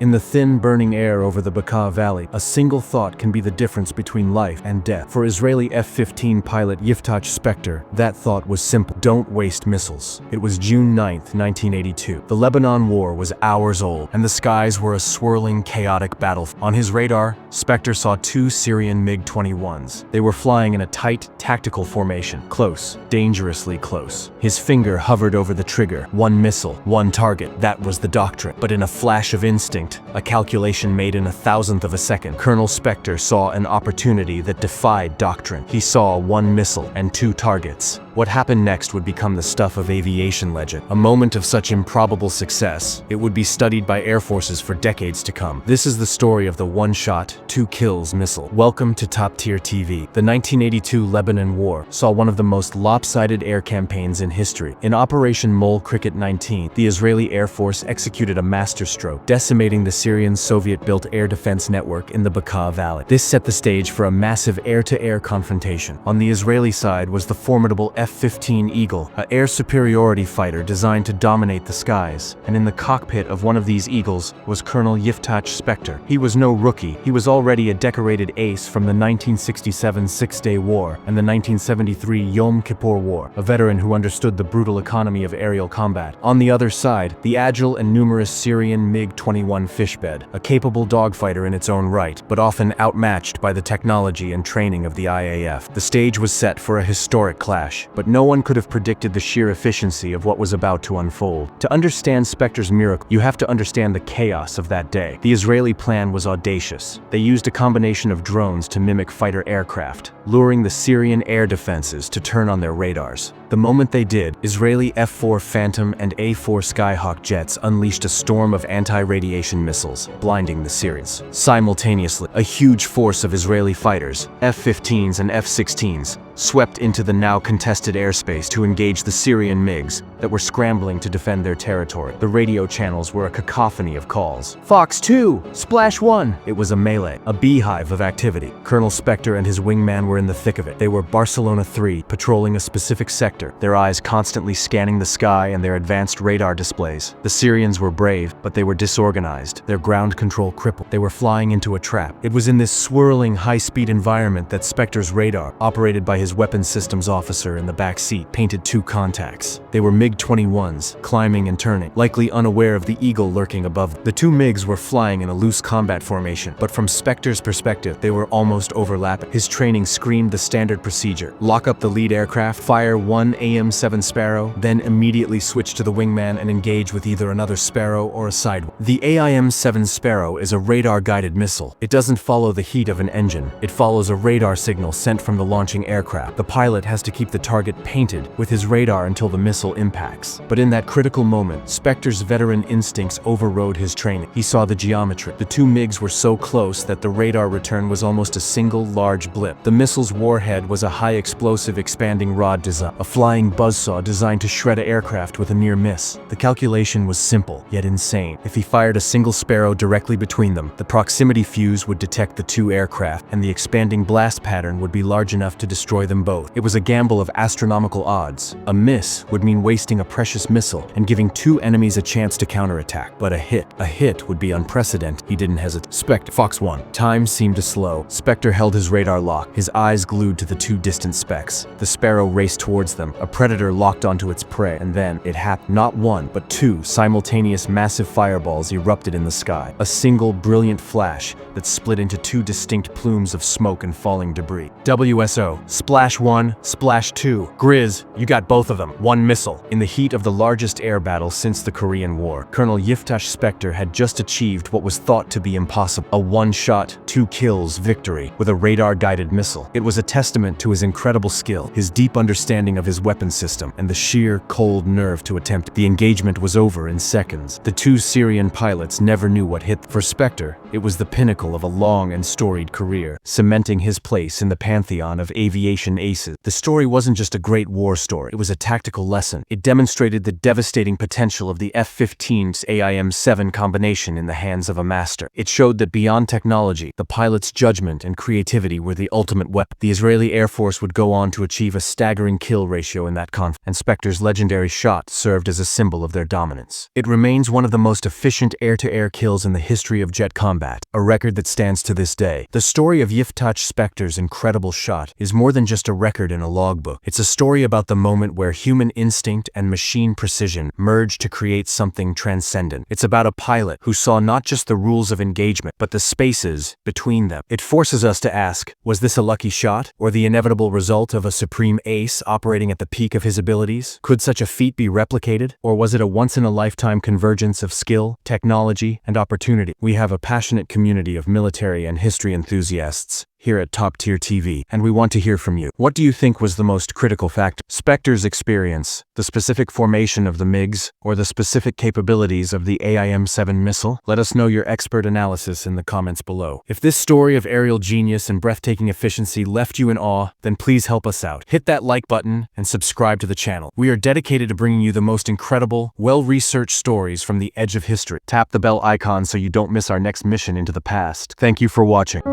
In the thin, burning air over the Bekaa Valley, a single thought can be the difference between life and death. For Israeli F-15 pilot Yiftach Spector, that thought was simple: don't waste missiles. It was June 9th, 1982. The Lebanon War was hours old, and the skies were a swirling, chaotic battlefield. On his radar, Spector saw two Syrian MiG-21s. They were flying in a tight, tactical formation. Close, dangerously close. His finger hovered over the trigger. One missile, one target. That was the doctrine. But in a flash of instinct, a calculation made in a thousandth of a second, Colonel Spector saw an opportunity that defied doctrine. He saw one missile and two targets. What happened next would become the stuff of aviation legend. A moment of such improbable success, it would be studied by air forces for decades to come. This is the story of the one-shot, two-kills missile. Welcome to Top-Tier TV. The 1982 Lebanon War saw one of the most lopsided air campaigns in history. In Operation Mole Cricket 19, the Israeli Air Force executed a masterstroke, decimating the Syrian Soviet-built air defense network in the Bekaa Valley. This set the stage for a massive air-to-air confrontation. On the Israeli side was the formidable F-15 Eagle, an air superiority fighter designed to dominate the skies. And in the cockpit of one of these Eagles was Colonel Yiftach Spector. He was no rookie. He was already a decorated ace from the 1967 Six-Day War and the 1973 Yom Kippur War, a veteran who understood the brutal economy of aerial combat. On the other side, the agile and numerous Syrian MiG-21 Fishbed, a capable dogfighter in its own right, but often outmatched by the technology and training of the IAF. The stage was set for a historic clash, but no one could have predicted the sheer efficiency of what was about to unfold. To understand Spector's miracle, you have to understand the chaos of that day. The Israeli plan was audacious. They used a combination of drones to mimic fighter aircraft, luring the Syrian air defenses to turn on their radars. The moment they did, Israeli F-4 Phantom and A-4 Skyhawk jets unleashed a storm of anti-radiation missiles, blinding the Syrians. Simultaneously, a huge force of Israeli fighters, F-15s and F-16s, swept into the now contested airspace to engage the Syrian MiGs that were scrambling to defend their territory. The radio channels were a cacophony of calls. Fox 2! Splash 1! It was a melee, a beehive of activity. Colonel Spector and his wingman were in the thick of it. They were Barcelona 3, patrolling a specific sector, their eyes constantly scanning the sky and their advanced radar displays. The Syrians were brave, but they were disorganized, their ground control crippled. They were flying into a trap. It was in this swirling, high-speed environment that Spector's radar, operated by his weapons systems officer in the back seat, painted two contacts. They were MiG-21s, climbing and turning, likely unaware of the Eagle lurking above them. The two MiGs were flying in a loose combat formation, but from Spector's perspective, they were almost overlapping. His training screamed the standard procedure: lock up the lead aircraft, fire one AIM-7 Sparrow, then immediately switch to the wingman and engage with either another Sparrow or a sidewing. The AIM-7 Sparrow is a radar-guided missile. It doesn't follow the heat of an engine. It follows a radar signal sent from the launching aircraft. The pilot has to keep the target painted with his radar until the missile impacts. But in that critical moment, Spector's veteran instincts overrode his training. He saw the geometry. The two MiGs were so close that the radar return was almost a single large blip. The missile's warhead was a high-explosive expanding rod design, a flying buzzsaw designed to shred an aircraft with a near miss. The calculation was simple, yet insane. If he fired a single Sparrow directly between them, the proximity fuse would detect the two aircraft, and the expanding blast pattern would be large enough to destroy them both. It was a gamble of astronomical odds. A miss would mean wasting a precious missile and giving two enemies a chance to counterattack. But a hit would be unprecedented. He didn't hesitate. Spector, Fox 1. Time seemed to slow. Spector held his radar locked, his eyes glued to the two distant specks. The Sparrow raced towards them. A predator locked onto its prey, and then it happened. Not one, but two simultaneous massive fireballs erupted in the sky. A single brilliant flash that split into two distinct plumes of smoke and falling debris. WSO. Splash 1, Splash 2. Grizz, you got both of them. One missile. In the heat of the largest air battle since the Korean War, Colonel Yiftach Spector had just achieved what was thought to be impossible: a one-shot, two-kills victory with a radar-guided missile. It was a testament to his incredible skill, his deep understanding of his weapons system, and the sheer, cold nerve to attempt it. The engagement was over in seconds. The two Syrian pilots never knew what hit them. For Spector, it was the pinnacle of a long and storied career, cementing his place in the pantheon of aviation aces. The story wasn't just a great war story, it was a tactical lesson. It demonstrated the devastating potential of the F-15's AIM-7 combination in the hands of a master. It showed that beyond technology, the pilot's judgment and creativity were the ultimate weapon. The Israeli Air Force would go on to achieve a staggering kill ratio in that conflict, and Spector's legendary shot served as a symbol of their dominance. It remains one of the most efficient air-to-air kills in the history of jet combat, a record that stands to this day. The story of Yiftach Spector's incredible shot is more than just a record in a logbook. It's a story about the moment where human instinct and machine precision merge to create something transcendent. It's about a pilot who saw not just the rules of engagement, but the spaces between them. It forces us to ask, was this a lucky shot, or the inevitable result of a supreme ace operating at the peak of his abilities? Could such a feat be replicated, or was it a once-in-a-lifetime convergence of skill, technology, and opportunity? We have a passionate community of military and history enthusiasts here at Top Tier TV, and we want to hear from you. What do you think was the most critical factor? Spector's experience, the specific formation of the MiGs, or the specific capabilities of the AIM-7 missile? Let us know your expert analysis in the comments below. If this story of aerial genius and breathtaking efficiency left you in awe, then please help us out. Hit that like button and subscribe to the channel. We are dedicated to bringing you the most incredible, well-researched stories from the edge of history. Tap the bell icon so you don't miss our next mission into the past. Thank you for watching.